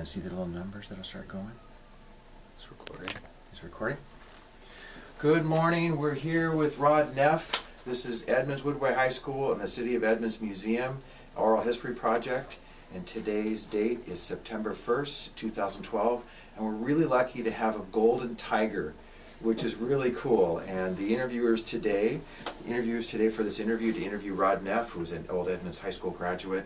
and see the little numbers that'll start going. It's recording. It's recording. Good morning. We're here with Rod Neff. This is Edmonds Woodway High School and the City of Edmonds Museum Oral History Project. And today's date is September 1st, 2012. And we're really lucky to have a golden tiger, which is really cool. And the interviewers today for this interview to interview Rod Neff, who's an old Edmonds High School graduate,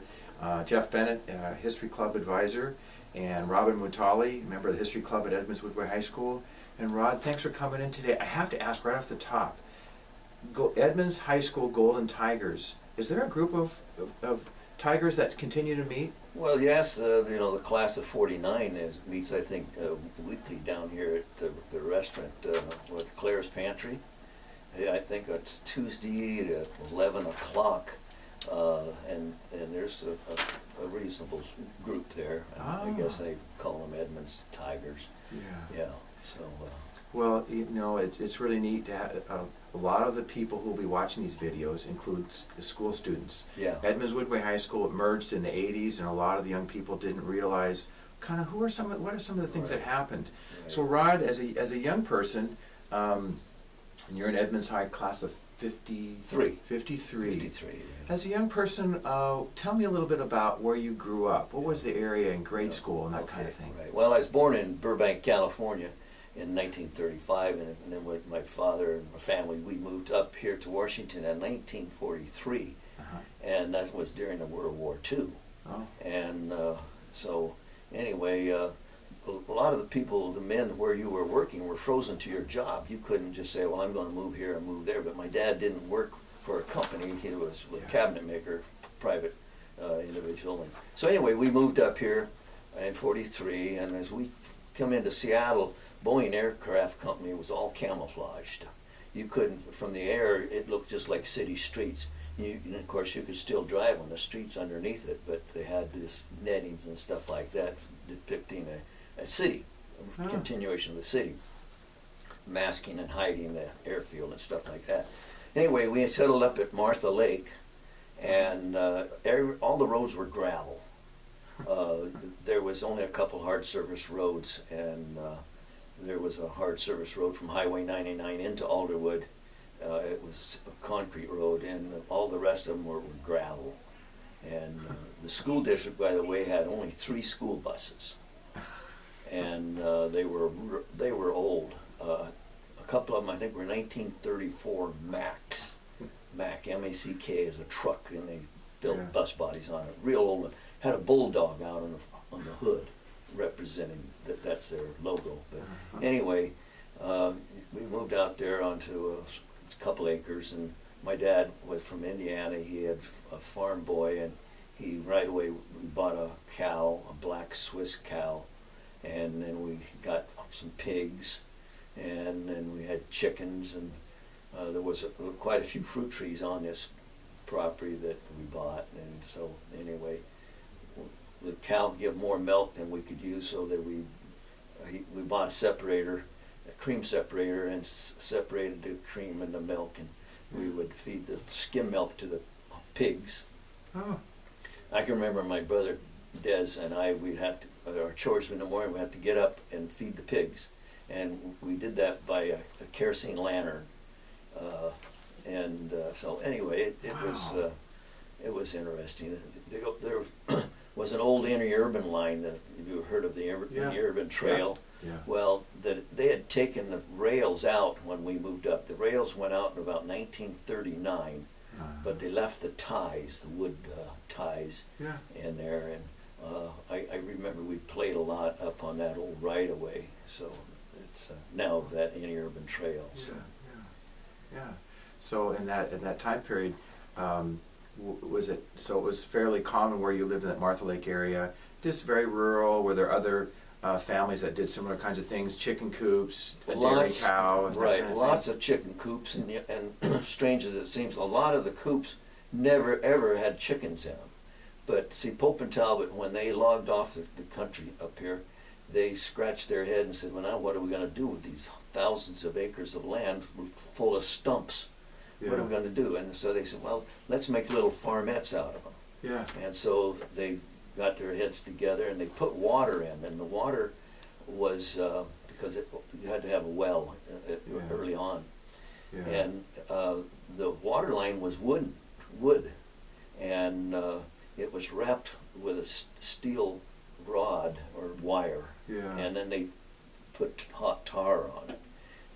Jeff Bennett, History Club advisor, and Robin Mutali, member of the History Club at Edmonds Woodway High School. And Rod, thanks for coming in today. I have to ask right off the top, Edmonds High School Golden Tigers, is there a group of tigers that continue to meet? Well, yes, the class of '49 meets, I think, weekly down here at the restaurant, with Claire's Pantry. I think it's Tuesday at 11 o'clock, and there's a reasonable group there. I guess they call them Edmonds Tigers. Yeah. Yeah. So. Well, it's really neat to have a lot of the people who will be watching these videos includes the school students. Yeah. Edmonds Woodway High School merged in the '80s, and a lot of the young people didn't realize kind of what are some of the things that happened. Right. So, Rod, as a young person, and you're in Edmonds High class of 53. 53. Yeah. As a young person, tell me a little bit about where you grew up. What was the area in grade school and that kind of thing? Right. Well, I was born in Burbank, California in 1935, and then with my father and my family, we moved up here to Washington in 1943, and that was during the World War II. Oh. And so anyway, a lot of the people, the men where you were working, were frozen to your job. You couldn't just say, well, I'm going to move here and move there. But my dad didn't work for a company. He was a cabinet maker, private individual. And so anyway, we moved up here in '43, and as we come into Seattle, Boeing Aircraft Company was all camouflaged. You couldn't, from the air, it looked just like city streets. And of course, you could still drive on the streets underneath it, but they had this nettings and stuff like that depicting a city, a continuation of the city, masking and hiding the airfield and stuff like that. Anyway, we settled up at Martha Lake, and all the roads were gravel. There was only a couple hard surface roads, and there was a hard surface road from Highway 99 into Alderwood. It was a concrete road, and all the rest of them were gravel. And the school district, by the way, had only 3 school buses, and they were old. A couple of them, I think, were 1934 Macs. Mac, M-A-C-K, is a truck, and they built bus bodies on it. Real old one. Had a bulldog out on the hood, representing that's their logo. But anyway, we moved out there onto a couple acres, and my dad was from Indiana. He had a farm boy, and he right away we bought a cow, a black Swiss cow, and then we got some pigs, and then we had chickens, and there was quite a few fruit trees on this property that we bought. And so anyway, the cow gave more milk than we could use, so that we bought a separator, a cream separator, and separated the cream and the milk, and we would feed the skim milk to the pigs. Oh. I can remember my brother Des and I, we'd have to, our chores in the morning, we had to get up and feed the pigs, and we did that by a kerosene lantern. So anyway, it was interesting. There was an old interurban line that you heard of, the interurban trail. Yeah. Well, they had taken the rails out when we moved up. The rails went out in about 1939, but they left the ties, the wood ties, in there. And I remember we played a lot up on that old right-of-way. So it's now that interurban trail. So. Yeah. So in that time period, was it? So it was fairly common where you lived in that Martha Lake area. Just very rural. Were there other families that did similar kinds of things? Chicken coops, a dairy cow, and right? Kind of lots of chicken coops, and strange as it seems, a lot of the coops never ever had chickens in them. But see, Pope and Talbot, when they logged off the country up here, they scratched their head and said, well, now what are we going to do with these thousands of acres of land full of stumps? Yeah. What are we going to do? And so they said, well, let's make little farmettes out of them. Yeah. And so they got their heads together and they put water in, and the water was because you had to have a well early on, and the water line was wood, and it was wrapped with a steel rod or wire, and then they put hot tar on it,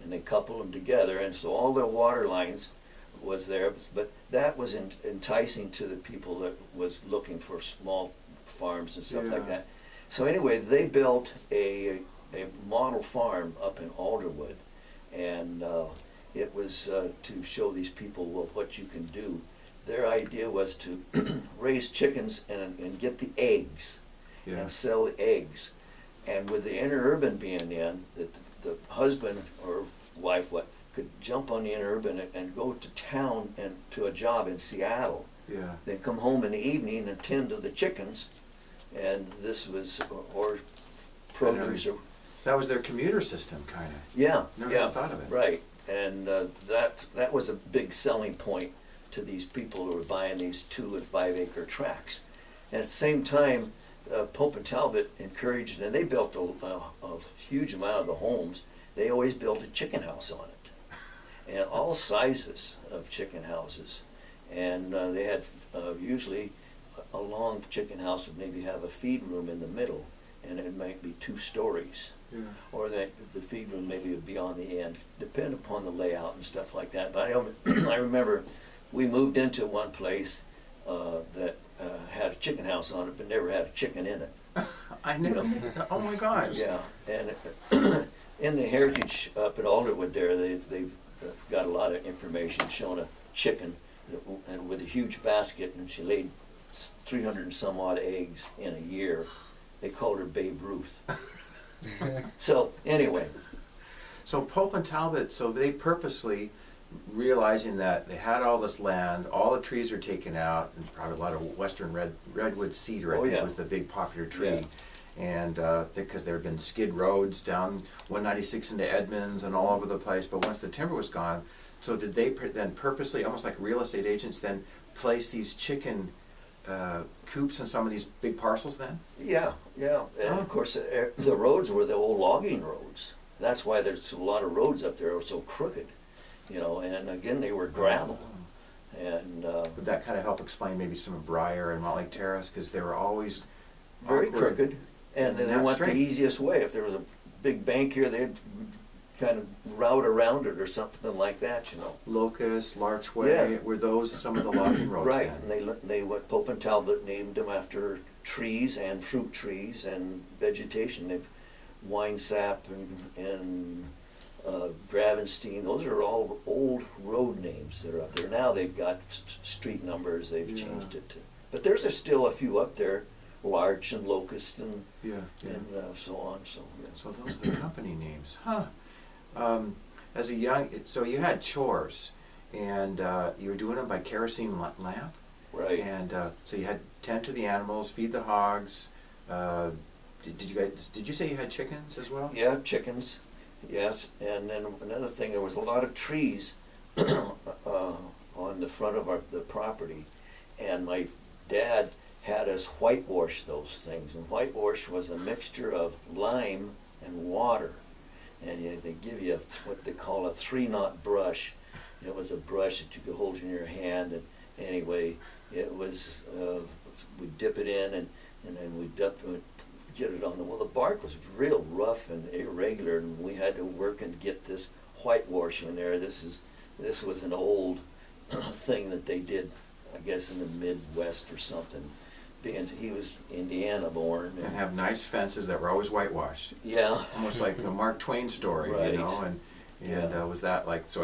and they coupled them together, and so all the water lines was there, but that was enticing to the people that was looking for small farms and stuff like that. So anyway, they built a model farm up in Alderwood, and it was to show these people, well, what you can do. Their idea was to raise chickens and get the eggs and sell the eggs. And with the interurban being in, that the husband or wife could jump on the interurban and go to town and to a job in Seattle. Then come home in the evening and tend to the chickens, and this was or produce. That was their commuter system, kind of. Never thought of it. Right, and that was a big selling point to these people who were buying these 2 and 5 acre tracts. And at the same time, Pope and Talbot encouraged, and they built a huge amount of the homes. They always built a chicken house on it, and all sizes of chicken houses. And they had usually a long chicken house would maybe have a feed room in the middle, and it might be 2 stories. Or that the feed room maybe would be on the end, depend upon the layout and stuff like that. But I remember we moved into one place that had a chicken house on it, but never had a chicken in it. I never. Oh my gosh. Yeah, and in the heritage up at Alderwood there, they've got a lot of information showing a chicken and with a huge basket, and she laid 300 and some odd eggs in a year. They called her Babe Ruth. So anyway. So Pope and Talbot, so they purposely, realizing that they had all this land, all the trees are taken out, and probably a lot of western redwood cedar, I think was the big popular tree. And because there had been skid roads down 196 into Edmonds and all over the place, but once the timber was gone, so did they then purposely, almost like real estate agents, then place these chicken coops in some of these big parcels then? Yeah. And of course the roads were the old logging roads. That's why there's a lot of roads up there that are so crooked, and again they were gravel. And would that kind of help explain maybe some of Briar and Montlake Terrace, because they were always very crooked, and then they went the easiest way. If there was a big bank here, they'd kind of route around it or something like that, Locust, Larchway, were those some of the logging roads right, then? and they went, Pope and Talbot named them after trees and fruit trees and vegetation. They've Winesap and Gravenstein, those are all old road names that are up there. Now they've got street numbers, they've changed it to, but there's still a few up there, Larch and Locust and so on. So those are the company names, huh? As a young, so you had chores, and you were doing them by kerosene lamp, right? And so you had tend to the animals, feed the hogs. Did you say you had chickens as well? Yeah, chickens. Yes, and then another thing, there was a lot of trees on the front of the property, and my dad had us whitewash those things. And whitewash was a mixture of lime and water, and they give you what they call a 3-knot brush. It was a brush that you could hold in your hand, and anyway, it was we'd dip it in, and then we'd get it on the, well, the bark was real rough and irregular, and we had to work and get this whitewash in there. This was an old thing that they did, I guess, in the Midwest or something, being he was Indiana born. And have nice fences that were always whitewashed. Yeah. Almost like a Mark Twain story, right. And was that like, so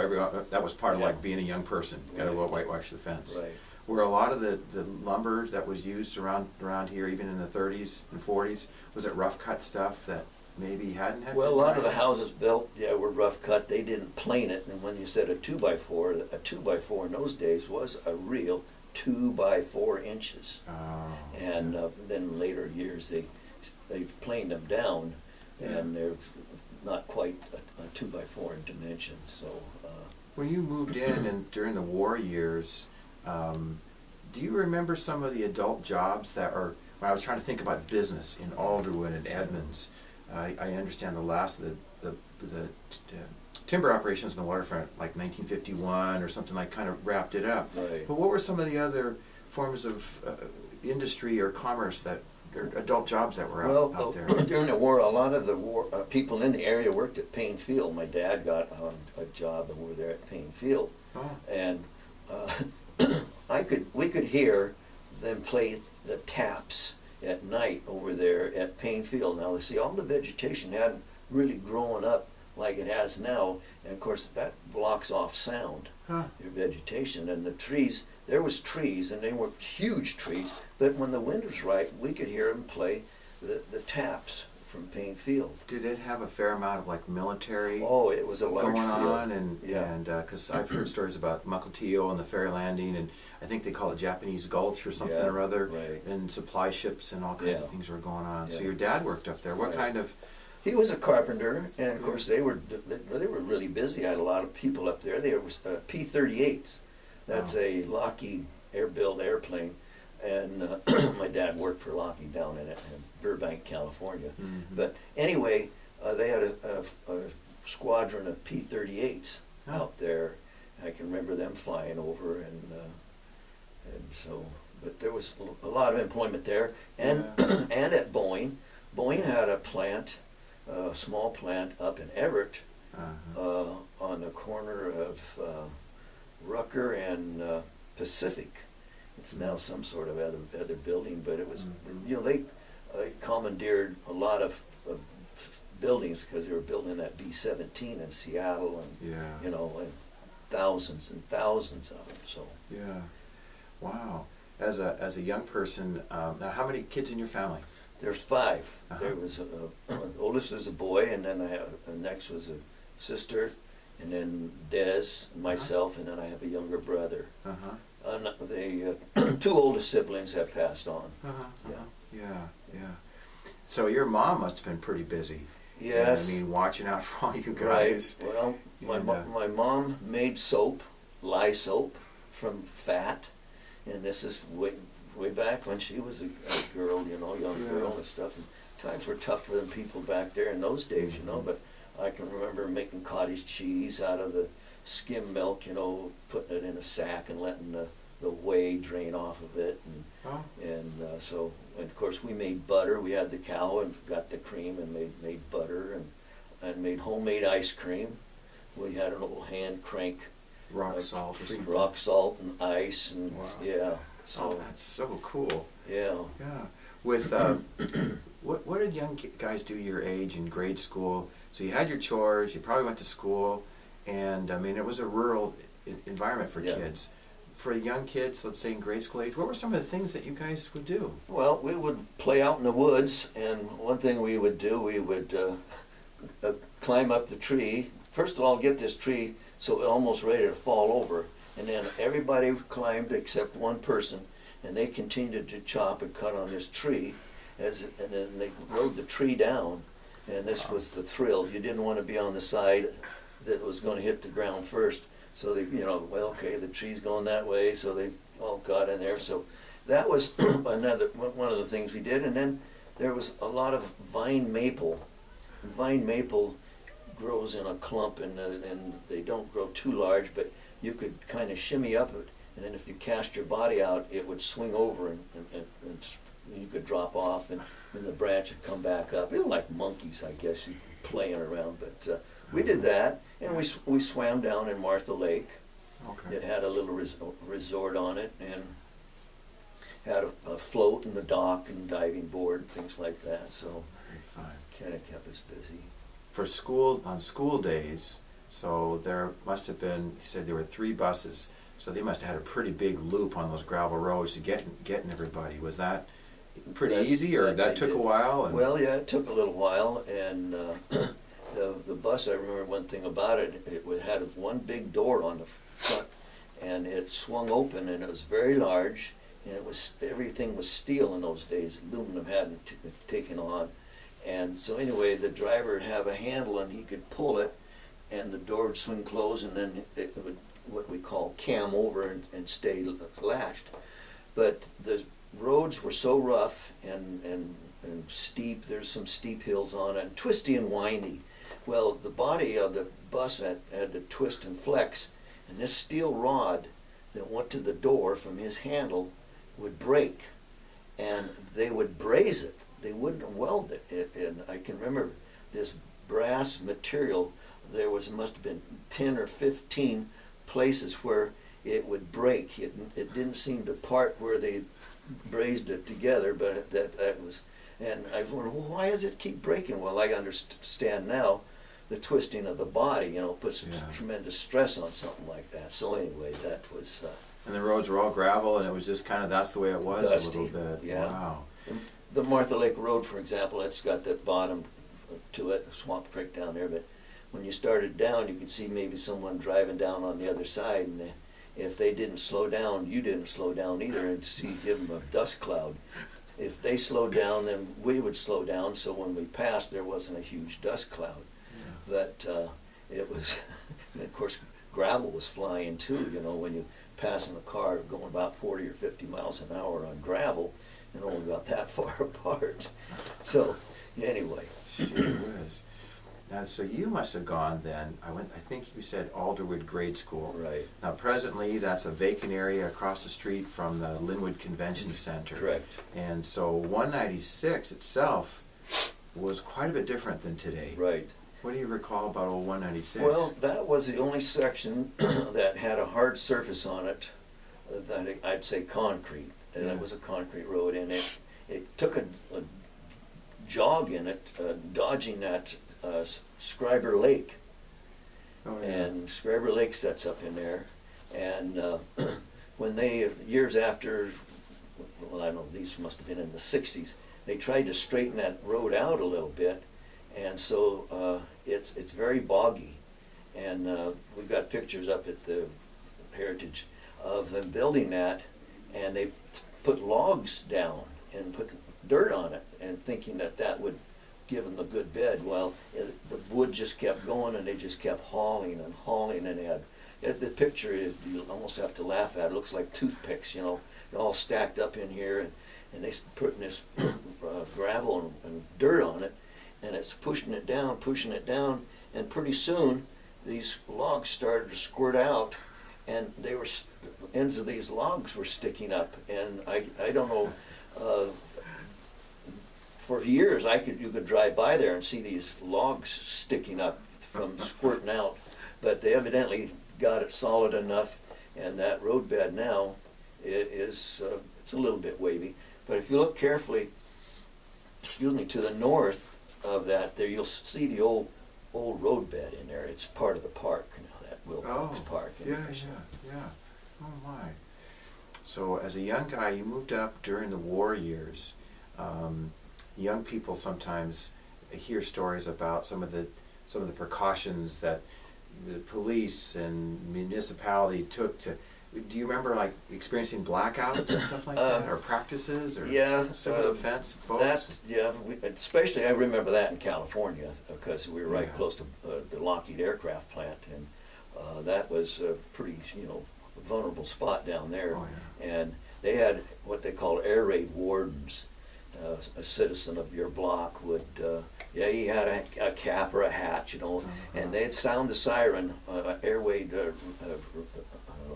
that was part of like being a young person, got to go whitewash the fence. Right. Were a lot of the lumber that was used around here, even in the 30s and 40s, was it rough cut stuff that maybe hadn't had? Well, a lot of the houses built, were rough cut. They didn't plane it, and when you said a 2x4, a 2x4 in those days was a real 2 by 4 inches. Oh. And then later years they planed them down, and they're not quite a 2 by 4 in dimension. So. When you moved in and during the war years, do you remember some of the adult jobs that when I was trying to think about business in Alderwood and Edmonds, I understand the last of the timber operations on the waterfront, like 1951 or something, like kind of wrapped it up. Right. But what were some of the other forms of industry or commerce that, or adult jobs that were out there? During the war, a lot of the war people in the area worked at Payne Field. My dad got a job over there at Payne Field, and we could hear them play the taps at night over there at Payne Field. Now, see, all the vegetation hadn't really grown up like it has now, and of course that blocks off sound, your vegetation. And the trees, there was trees, and they were huge trees, but when the wind was right, we could hear them play the taps from Payne Field. Did it have a fair amount of like military Oh, it was a large going field. on? And because I've heard stories about Mukilteo and the ferry landing, and I think they call it Japanese Gulch or something or other, right. and supply ships and all kinds of things were going on. So Yeah. your dad worked up there. What kind of? He was a carpenter, and of course they were really busy. I had a lot of people up there. There was P-38s. That's a Lockheed air-built airplane, and my dad worked for Lockheed down in Burbank, California. But anyway, they had a squadron of P-38s out there. I can remember them flying over, and so. But there was a lot of employment there, and and at Boeing. Boeing had a plant. A small plant up in Everett, on the corner of Rucker and Pacific. It's now some sort of other building, but it was, they commandeered a lot of buildings because they were building that B-17 in Seattle, and and thousands and thousands of them. So wow. As a young person, now how many kids in your family? There's 5. There was oldest was a boy, and then the next was a sister, and then Des, myself, and then I have a younger brother. The 2 oldest siblings have passed on. So your mom must have been pretty busy. Yes. I mean, watching out for all you guys. Right. Well, my mom made soap, lye soap, from fat, and this is way back when she was a girl, young girl and stuff. And times were tough for them people back there in those days, but I can remember making cottage cheese out of the skim milk, putting it in a sack and letting the whey drain off of it. And so, and of course, we made butter. We had the cow and got the cream and made butter and made homemade ice cream. We had an old hand crank. Rock salt or something. Rock salt and ice and So, that's so cool. Yeah. With what did young guys do your age in grade school? So you had your chores, you probably went to school, and I mean it was a rural environment for kids. For young kids, let's say in grade school age, what were some of the things that you guys would do? Well, we would play out in the woods, and one thing we would do, we would climb up the tree. First of all, get this tree so it almost ready to fall over. And then everybody climbed except one person, and they continued to chop and cut on this tree, and then they rode the tree down, and this was the thrill. You didn't want to be on the side that was going to hit the ground first, so they, okay, the tree's going that way, so they all got in there. So that was one of the things we did. And then there was a lot of vine maple. Vine maple grows in a clump, and they don't grow too large, but you could kind of shimmy up it, and then if you cast your body out, it would swing over, and you could drop off, and the branch would come back up. It was like monkeys, I guess, playing around. But we did that, and we swam down in Martha Lake. It had a little resort on it, and had a float and a dock and diving board and things like that. So kind of kept us busy. For school, on school days, so there must have been, he said there were 3 buses, so they must have had a pretty big loop on those gravel roads to getting everybody. Was that pretty easy, or that took a while? Well, yeah, it took a little while, and the bus, I remember one thing about it, it had one big door on the front, and it swung open, and it was very large, and everything was steel in those days. Aluminum hadn't taken on. And so anyway, the driver would have a handle, and he could pull it, and the door would swing closed, and then it would, what we call, cam over and stay lashed. But the roads were so rough and steep. There's some steep hills on it, and twisty and windy. Well, the body of the bus had to twist and flex, and this steel rod that went to the door from his handle would break, and they would braze it. They wouldn't weld it. And I can remember this brass material. There must have been 10 or 15 places where it would break. It didn't seem to part where they brazed it together, but that was. And I wondered, well, why does it keep breaking? Well, I understand now. The twisting of the body, puts tremendous stress on something like that. So anyway, that was. And the roads were all gravel, and it was just that's the way it was dusty, a little bit. Yeah. Wow. The Martha Lake Road, for example, it's got that bottom to it, Swamp Creek down there. But when you started down, you could see maybe someone driving down on the other side, and if they didn't slow down, you didn't slow down either, and give them a dust cloud. If they slowed down, then we would slow down. So when we passed, there wasn't a huge dust cloud. But it was, and of course, gravel was flying too. When you pass in a car going about 40 or 50 miles an hour on gravel, and only got that far apart. So, anyway. Sure was. Now, so you must have gone then. I think you said Alderwood Grade School. Right. Now, presently, that's a vacant area across the street from the Linwood Convention Center. Correct. And so 196 itself was quite a bit different than today. Right. What do you recall about old 196? Well, that was the only section that had a hard surface on it, that I'd say concrete. And it was a concrete road, and it took a jog in it, dodging that Scriber Lake. Oh, yeah. And Scriber Lake sets up in there. And when they, years after, well, I don't know, these must have been in the 60s, they tried to straighten that road out a little bit. And so it's very boggy, and we've got pictures up at the Heritage of them building that, and they put logs down and put dirt on it, and thinking that would give them a good bed. Well, the wood just kept going, and they just kept hauling, and they had the picture you almost have to laugh at. It looks like toothpicks, they're all stacked up in here, and they putting this gravel and dirt on it. And it's pushing it down, and pretty soon these logs started to squirt out, and ends of these logs were sticking up. And I don't know, for years you could drive by there and see these logs sticking up from squirting out, but they evidently got it solid enough, and that roadbed now it's a little bit wavy. But if you look carefully, to the north of that, there you'll see the old roadbed in there. It's part of the park now, that Wilcox Park. Yeah. Oh my. So as a young guy, you moved up during the war years. Young people sometimes hear stories about some of the precautions that the police and municipality took to. Do you remember experiencing blackouts and stuff like that, or practices, or civil defense folks? Especially I remember that in California, because we were right close to the Lockheed aircraft plant, and that was a pretty vulnerable spot down there. Oh, yeah. And they had what they called air raid wardens. A citizen of your block would, he had a cap or a hat, and they'd sound the siren, air raid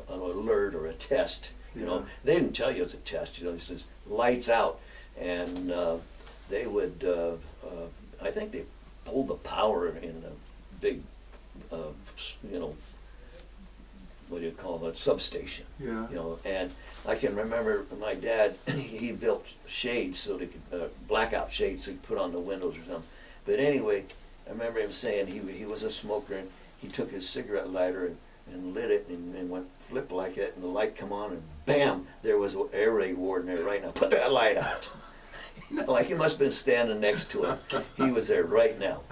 an alert or a test. They didn't tell you it's a test. It says lights out, and they would. I think they pulled the power in the big, what do you call it, substation. Yeah. And I can remember my dad. He built shades so they could blackout shades so he could put on the windows or something. But anyway, I remember him saying he was a smoker, and he took his cigarette lighter and lit it and went flip like it, and the light come on, and bam, there was an air raid warden there right now. Put that light out. Like he must have been standing next to him. He was there right now.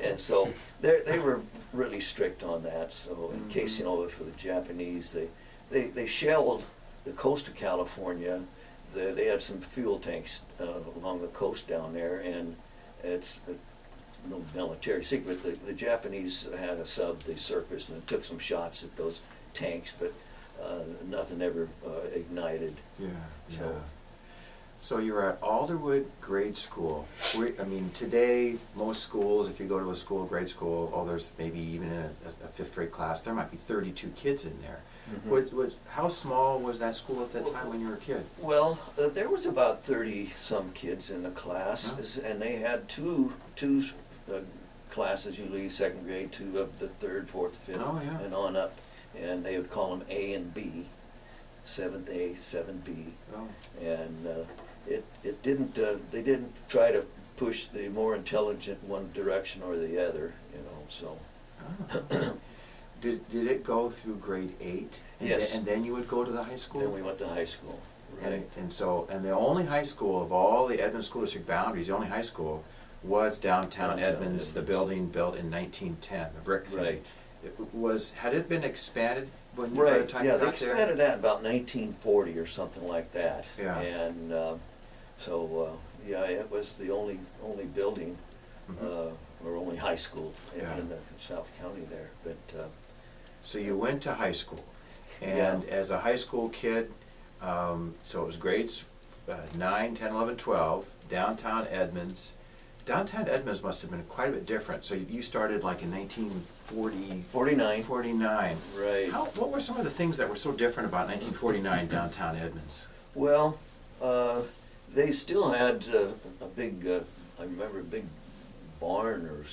And so they were really strict on that. So in case, for the Japanese, they shelled the coast of California. They had some fuel tanks along the coast down there, and it's no military secret. The Japanese had a sub, they surfaced and took some shots at those tanks, but nothing ever ignited. Yeah. So. So you're at Alderwood Grade School. I mean, today, most schools, if you go to a school, grade school, there's maybe even in a fifth grade class, there might be 32 kids in there. How small was that school at that time when you were a kid? Well, there was about 30-some kids in the class, and they had two classes, usually second grade, two of the third, fourth, fifth, and on up. And they would call them A and B, 7th A, 7B. And it didn't, they didn't try to push the more intelligent one direction or the other, you know, so. Did it go through grade 8? Yes. And then you would go to the high school? Then we went to high school, right. And the only high school of all the Edmonds School District boundaries, the only high school was downtown Edmonds, the building built in 1910, the brick thing. Right. Had it been expanded when you by the time you got there? They expanded that about 1940 or something like that. Yeah. And yeah, it was the only building, or only high school in the South County there. But so you went to high school, and as a high school kid, so it was grades 9, 10, 11, 12, downtown Edmonds. Downtown Edmonds must have been quite a bit different. So you started like in 1949. 49. Right. What were some of the things that were so different about 1949 downtown Edmonds? Well, they still had a big, I remember a big barn or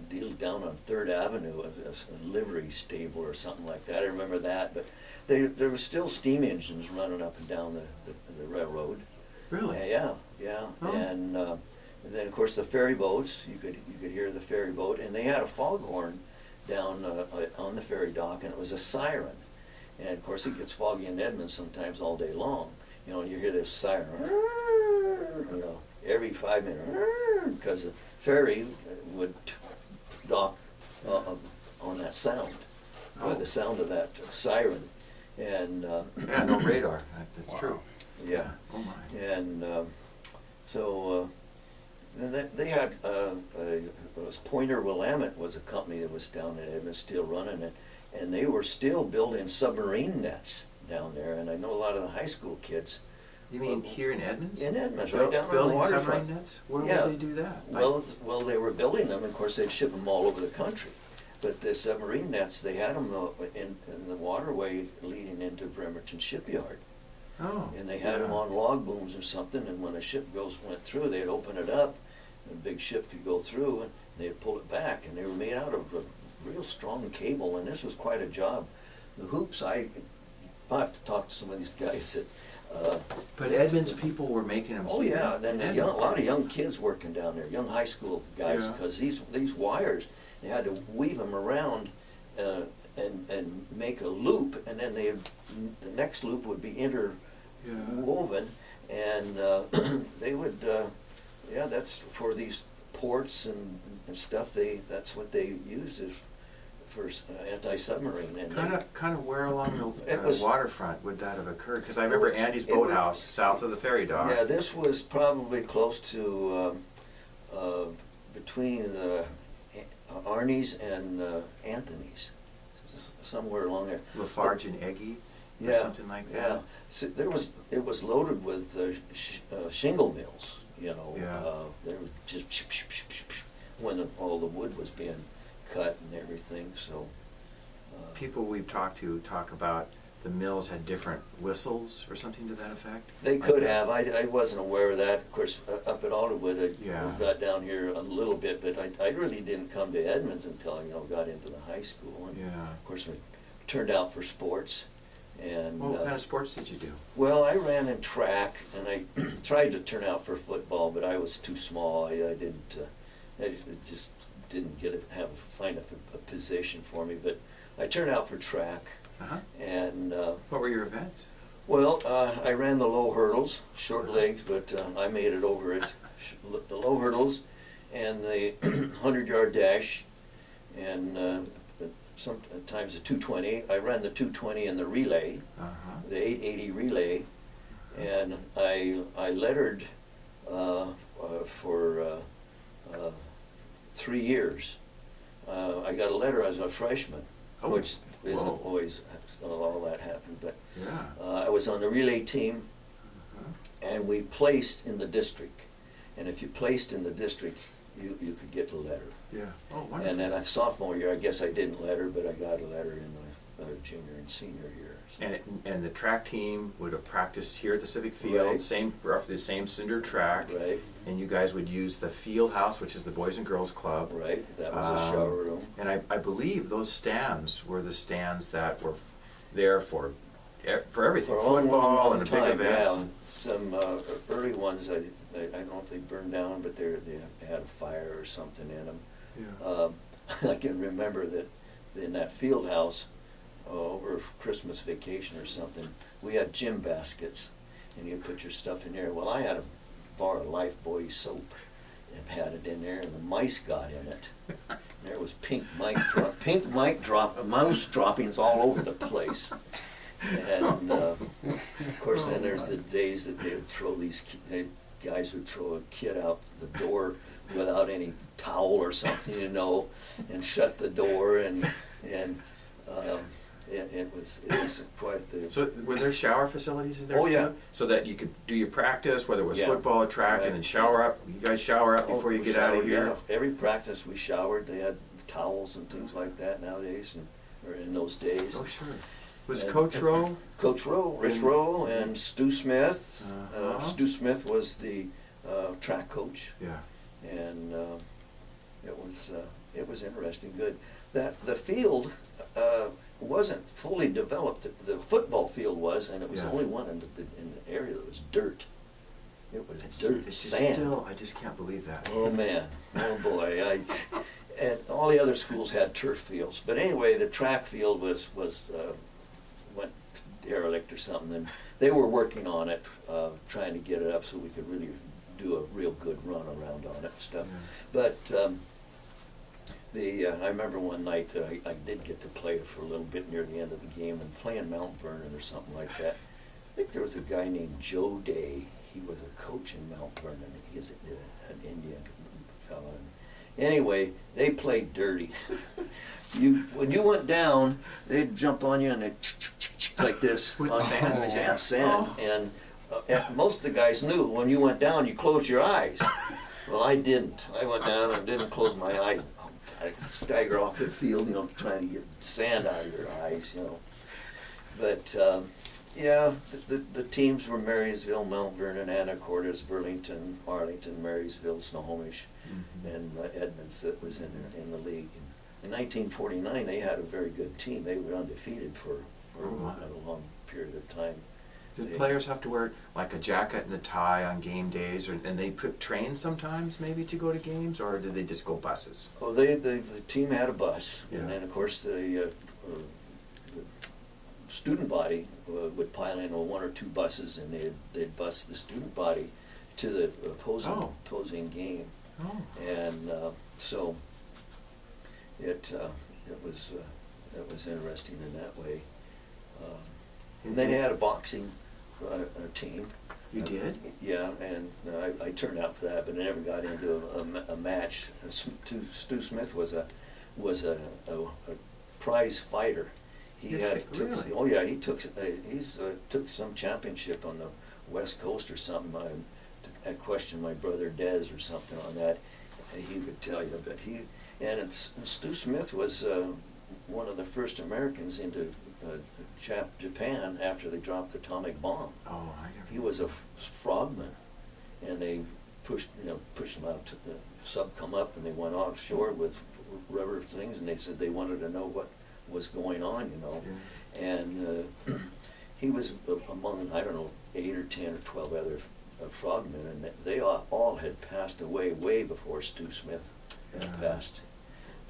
deal down on 3rd Avenue, a livery stable or something like that. I remember that, but there were still steam engines running up and down the railroad. Really? Yeah. Oh. And then of course the ferry boats. You could hear the ferry boat, and they had a foghorn down on the ferry dock, and it was a siren. And of course it gets foggy in Edmonds sometimes all day long. You know, you hear this siren, you know, every 5 minutes, because the ferry would dock on that sound, by the sound of that siren. And yeah, no radar. That's true. Yeah. Oh my. And so and they had it was Pointer Willamette was a company that was down in Edmonds still running it, and they were still building submarine nets down there. And I know a lot of the high school kids. You mean here in Edmonds? In Edmonds, right down on the building waterfront. Submarine nets? Where would they do that? Well, they were building them. Of course, they'd ship them all over the country. But the submarine nets, they had them in the waterway leading into Bremerton Shipyard. Oh. And they had them on log booms or something. And when a ship went through, they'd open it up, and a big ship could go through, and they'd pull it back. And they were made out of a real strong cable. And this was quite a job. The hoops, I have to talk to some of these guys that. But Edmonds people were making them. Oh yeah, then a lot of young kids working down there, young high school guys, because these wires, they had to weave them around and make a loop, and then the next loop would be interwoven, and they would, that's for these ports and stuff. That's what they used as for anti-submarine. And kind of where along the waterfront would that have occurred? Because I remember Andy's Boathouse south of the ferry dock. Yeah, this was probably close to between Arnie's and Anthony's, somewhere along there. Lafarge and Eggy, or something like that. Yeah, so it was loaded with shingle mills. You know, they were just when all the wood was being cut and everything. So people we've talked to talk about the mills had different whistles or something to that effect. They could have. I wasn't aware of that. Of course, up at Alderwood, I got down here a little bit, but I really didn't come to Edmonds until got into the high school. And of course, we turned out for sports. And what kind of sports did you do? Well, I ran in track, and I tried to turn out for football, but I was too small. I didn't. I just didn't find a position for me, but I turned out for track. And what were your events? Well, I ran the low hurdles, short legs, but I made it over it. The low hurdles and the 100-yard dash, and sometimes the 220. I ran the 220 in the relay, the 880 relay, and I lettered for 3 years. I got a letter as a freshman, which isn't always all that happened. But I was on the relay team, and we placed in the district. And if you placed in the district, you could get a letter. Yeah. Oh, wonderful. And then sophomore year, I guess I didn't letter, but I got a letter in my junior and senior year. So. And the track team would have practiced here at the Civic Field, Right. roughly the same cinder track. Right. And you guys would use the field house, which is the Boys and Girls Club. Right, that was a shower room. And I believe those stands were the stands that were there for everything, For a long, football long and the big time, events. yeah. Some early ones, I don't know if they burned down, but they had a fire or something in them. Yeah. I can remember that in that field house, over Christmas vacation or something, we had gym baskets, and you put your stuff in there. Well, I had a bar of Lifebuoy soap and had it in there, and the mice got in it. There was mouse droppings all over the place. And of course, then there's the days that they would throw guys would throw a kid out the door without any towel or something, and shut the door, and it was quite the. So were there shower facilities in there Oh, too? yeah. So that you could do your practice, whether it was Yeah. football or track, Right. and then shower up. You guys shower up before you we get out of showered, here. yeah. Every practice we showered. They had towels and things like that nowadays, or in those days. Oh, sure. Was And- Coach Rowe? Coach Rowe, Rich Rowe, and Stu Smith. Uh-huh. Stu Smith was the track coach, Yeah. and it was interesting. Good. That the field wasn't fully developed. The football field was, and it was Yeah. the only one in the area that was dirt. It was dirt, It's sand. still, I just can't believe that. Oh man, oh boy! And all the other schools had turf fields, but anyway, the track field was went derelict or something, and they were working on it, trying to get it up so we could really do a real good run around on it and stuff. Yeah. But I remember one night that I did get to play for a little bit near the end of the game and playing Mount Vernon or something like that. I think there was a guy named Joe Day. He was a coach in Mount Vernon. He's an Indian fellow. Anyway, they played dirty. When you went down, they'd jump on you and they'd like this. With the sand? Yeah, sand. Oh. And most of the guys knew when you went down, you closed your eyes. Well, I didn't. I went down and didn't close my eyes. I stagger off the field, trying to get sand out of your eyes, But, yeah, the teams were Marysville, Mount Vernon, Anacortes, Burlington, Arlington, Marysville, Snohomish, and Edmonds that was in the league. In 1949, they had a very good team. They were undefeated for a long period of time. Did players have to wear like a jacket and a tie on game days, and they put trains sometimes maybe to go to games, or did they just go buses? Oh, the team had a bus, Yeah. and then of course the student body would pile in one or two buses, and they'd bus the student body to the opposing game, and so it was interesting in that way. And then they had a boxing team. You did? Yeah, and I turned out for that, but I never got into a match. Stu Smith was a prize fighter. He Really? Oh yeah, he took some championship on the West Coast or something. I questioned my brother Dez or something on that. He would tell you, but Stu Smith was one of the first Americans into Japan after they dropped the atomic bomb. Oh, I never. He was a frogman, and they pushed him out to the sub come up, and they went offshore with rubber things, and they said they wanted to know what was going on, Yeah. And he was among, I don't know, 8 or 10 or 12 other frogmen, and they all had passed away way before Stu Smith had passed.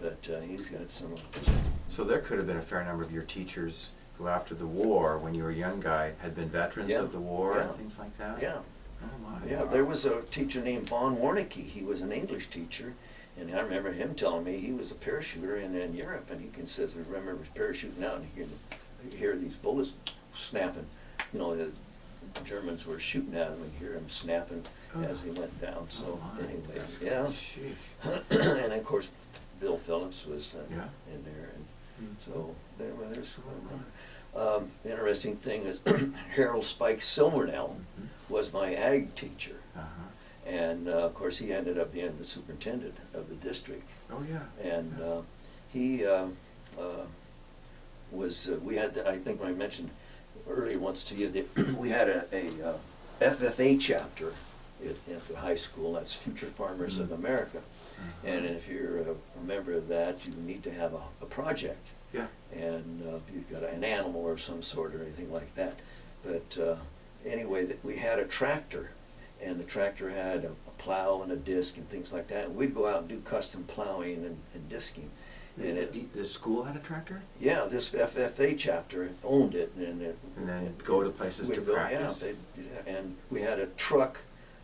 But he's got some. So there could have been a fair number of your teachers who, after the war, when you were a young guy, had been veterans of the war and things like that? Yeah. Oh, my. Yeah, there was a teacher named Von Warnicke. He was an English teacher, and I remember him telling me he was a parachuter in Europe, and he says, I remember parachuting out, and you hear these bullets snapping. The Germans were shooting at him, and hear him snapping as he went down. So anyway, yeah. And of course, Bill Phillips was in there, and so there's Interesting thing is Harold Spike Silvernell was my ag teacher. And of course he ended up being the superintendent of the district. Oh yeah. And he was, we had, I think I mentioned earlier once to you that we had a FFA chapter at the high school. That's Future Farmers of America. And if you're a member of that, you need to have a project. Yeah. And you've got an animal or some sort or anything like that. But anyway, we had a tractor, and the tractor had a plow and a disc and things like that. And we'd go out and do custom plowing and disking. And the school had a tractor? yeah, this FFA chapter owned it, and then go to places to practice. Yeah, and we had a truck,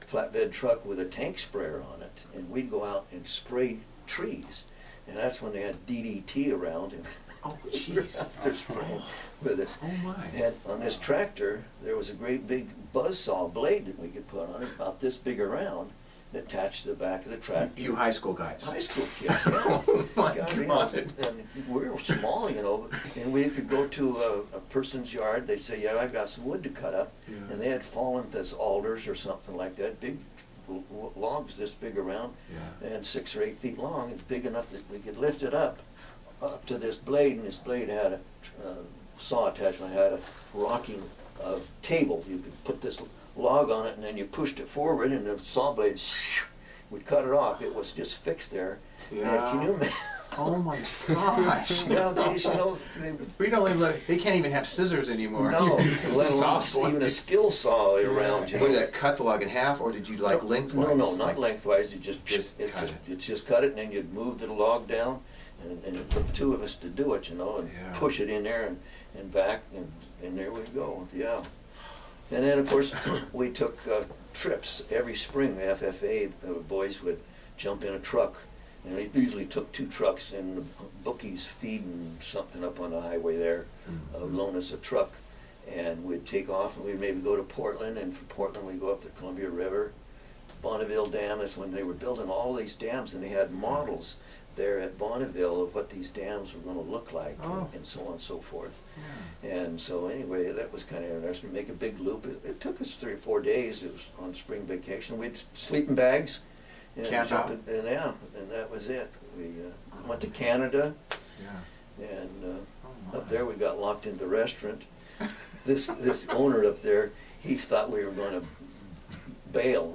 flatbed truck with a tank sprayer on it, and we'd go out and spray trees, and that's when they had DDT around, and oh jeez, they're spraying with it. Oh my! And on this tractor, there was a great big buzzsaw blade that we could put on it, about this big around, attached to the back of the tractor. You high school guys. High school kids, yeah. Oh my God. And we were small, you know, and we could go to a person's yard, they'd say, yeah, I've got some wood to cut up. Yeah. And they had fallen as alders or something like that, big logs this big around, Yeah. and 6 or 8 feet long, and big enough that we could lift it up to this blade, and this blade had a saw attachment, had a rocking table. You could put this log on it, and then you pushed it forward, and the saw blade would cut it off. It was just fixed there. Yeah. And can you imagine? Oh my gosh! Nowadays, you know, We don't even. They can't even have scissors anymore. no, let Saw alone even a blades. skill saw around. You What know. did that cut the log in half, or did you like lengthwise? No, not Like, lengthwise. You just cut it, and then you'd move the log down, and it took 2 of us to do it, you know, and Yeah. push it in there and back, and there we go. Yeah. And then, of course, we took trips every spring. The FFA boys would jump in a truck, and it usually took 2 trucks, and the bookies feeding something up on the highway there, loan us a truck, and we'd take off, and we'd maybe go to Portland, and from Portland we'd go up the Columbia River, Bonneville Dam. That's when they were building all these dams, and they had models there at Bonneville of what these dams were going to look like, and so on and so forth. Yeah. And so anyway, that was kind of interesting. Make a big loop. It took us 3 or 4 days. It was on spring vacation. We'd sleep in bags. And Camp out? and that was it. We went to Canada, Yeah. and Oh, up there we got locked in the restaurant. This owner up there, he thought we were going to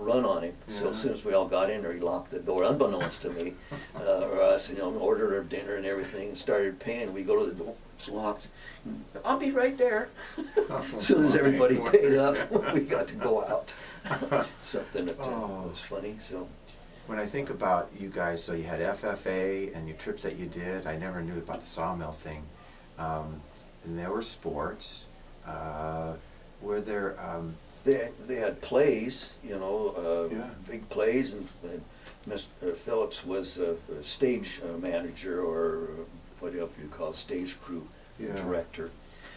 run on him. So Yeah. as soon as we all got in there, he locked the door, unbeknownst to me, or us, you know, ordered our dinner and everything, and started paying. We go to the door, it's locked. I'll be right there. As soon as everybody paid up, we got to go out. Something that was funny. So When I think about you guys, so you had FFA and your trips that you did. I never knew about the sawmill thing. And there were sports. Were there? they had plays, you know, Yeah. big plays, and Mr. Phillips was a stage manager, or whatever you call it, stage crew director.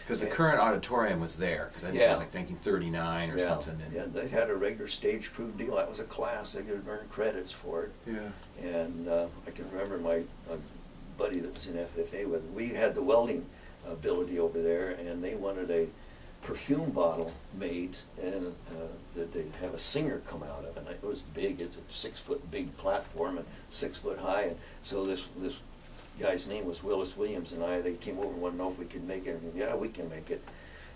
Because the current auditorium was there, because I think it was like 1939 or something. And yeah, they had a regular stage crew deal. That was a class. They could earn credits for it. Yeah. And I can remember my buddy that was in FFA with, we had the welding ability over there, and they wanted a perfume bottle made, and that they'd have a singer come out of it. And it was big. It's a 6-foot big platform and 6 foot high. And so this guy's name was Willis Williams, and they came over and wanted to know if we could make it. And yeah, we can make it.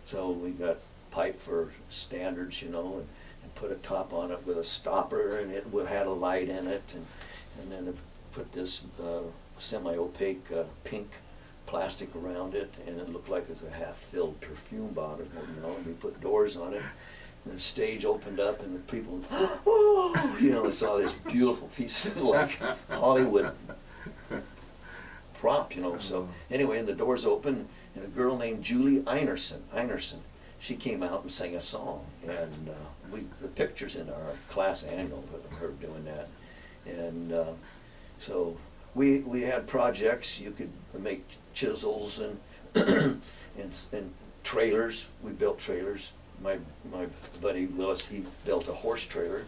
So we got pipe for standards, you know, and put a top on it with a stopper, and it had a light in it, and then put this semi-opaque pink plastic around it, and it looked like it was a half-filled perfume bottle, you know, and we put doors on it, and the stage opened up, and the people, oh, you know, they saw this beautiful piece of, like, Hollywood prop, you know. So anyway, and the doors opened, and a girl named Julie Einerson, she came out and sang a song, and the picture's in our class annual of her doing that. And so we had projects. You could make chisels and and trailers. We built trailers. My buddy Willis, he built a horse trailer.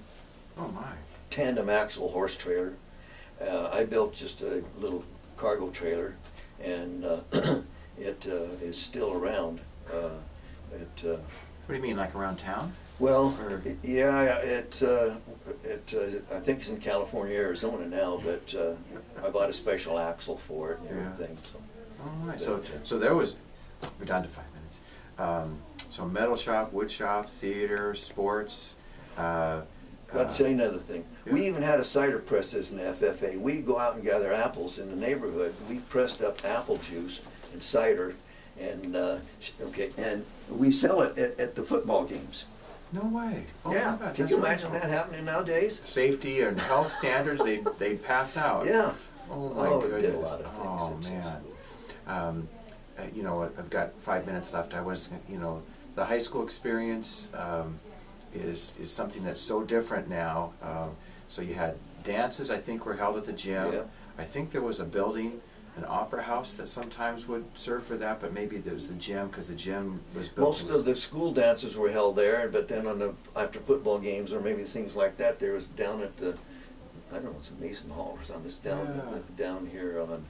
Oh my. Tandem axle horse trailer. I built just a little cargo trailer, and it is still around. It What do you mean, like around town? Well, Or- yeah, I think it's in California, Arizona now, but I bought a special axle for it and Yeah. everything. So. All right, so there was, we're down to 5 minutes. So metal shop, wood shop, theater, sports. I'll tell you another thing. Yeah. We even had a cider press as an FFA. We'd go out and gather apples in the neighborhood. We pressed up apple juice and cider, and and we sell it at the football games. No way. Oh, Yeah, my God, can that's you imagine wonderful. that happening nowadays? Safety and health standards, they'd pass out. Yeah. Oh my Oh, goodness. we did a lot of things. Oh It's man. You know, I've got 5 minutes left. I was, you know, the high school experience is something that's so different now. So you had dances, I think, were held at the gym. Yeah. I think there was a building, an opera house that sometimes would serve for that, but maybe there was the gym because the gym was built. Most of the school dances were held there, but then after football games or maybe things like that, there was down at the, I don't know, it's a Mason Hall or something. It's down here on,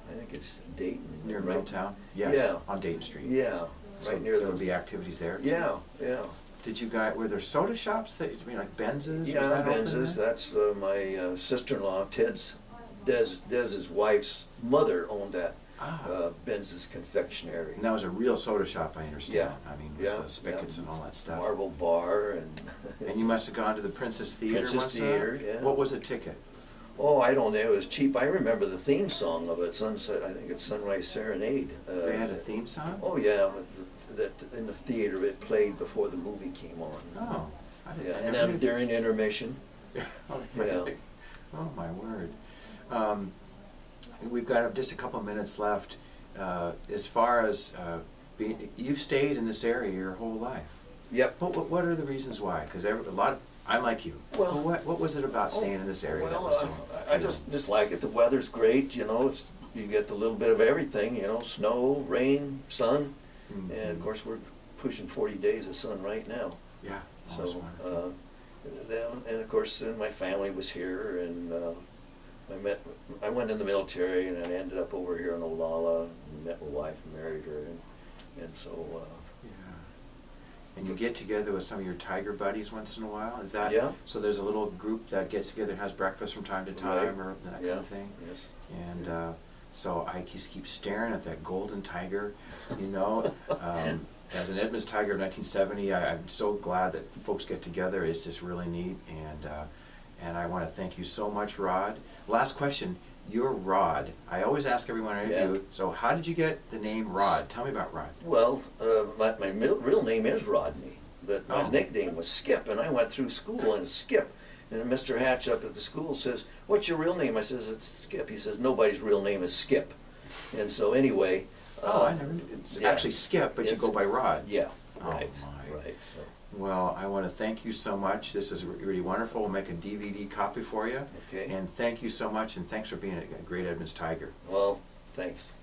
I think it's Dayton. Near right? Middletown? Yes, Yeah. on Dayton Street. Yeah, So right near there the. would be activities there? Yeah, yeah. Did you guys, were there soda shops that, I mean, like Benz's? Was Yeah, that open Benz's. then? That's my sister-in-law, Dez's wife's mother owned that Benz's confectionery. And that was a real soda shop, I understand. Yeah. I mean, Yeah, with the spigots yeah. and all that stuff. Marble Bar and. And you must have gone to the Princess Theater Princess once in a- Theater, yeah. What was a ticket? Oh, I don't know. It was cheap. I remember the theme song of it. Sunset. I think it's Sunrise Serenade. They had a theme song? Oh yeah, that in the theater it played before the movie came on. Oh. I didn't, Yeah, I and never then knew. during intermission. Oh, Yeah. really? Oh, my word. We've got just a couple of minutes left. As far as you've stayed in this area your whole life. Yep. What are the reasons why? Because I'm like you. Well- what was it about staying in this area that was so? I just like it. The weather's great. You know, you get a little bit of everything. You know, snow, rain, sun, Mhm. and of course we're pushing 40 days of sun right now. Yeah. Oh, that's So, wonderful. and of course, my family was here, and I went in the military, and I ended up over here in Olalla, and met my wife, and married her, and so. Yeah. And you get together with some of your tiger buddies once in a while? Is that? Yeah. So there's a little group that gets together and has breakfast from time to time, Right. or that kind Yeah. of thing? Yes. And so I just keep staring at that golden tiger, you know. As an Edmonds Tiger of 1970, I'm so glad that folks get together. It's just really neat, and I want to thank you so much, Rod. Last question, you're Rod. I always ask everyone I interview, Yeah. so how did you get the name Rod? Tell me about Rod. Well, my real name is Rodney, but my Oh. nickname was Skip, and I went through school and Skip. And Mr. Hatch up at the school says, "What's your real name?" I says, "It's Skip." He says, "Nobody's real name is Skip." And so anyway. I never knew. It's yeah. actually Skip, but you It's- go by Rod. Yeah. Oh, Right. my. Right. So, Well, I want to thank you so much. This is really wonderful. We'll make a DVD copy for you. okay. And thank you so much, and thanks for being a great Edmonds Tiger. Well, thanks.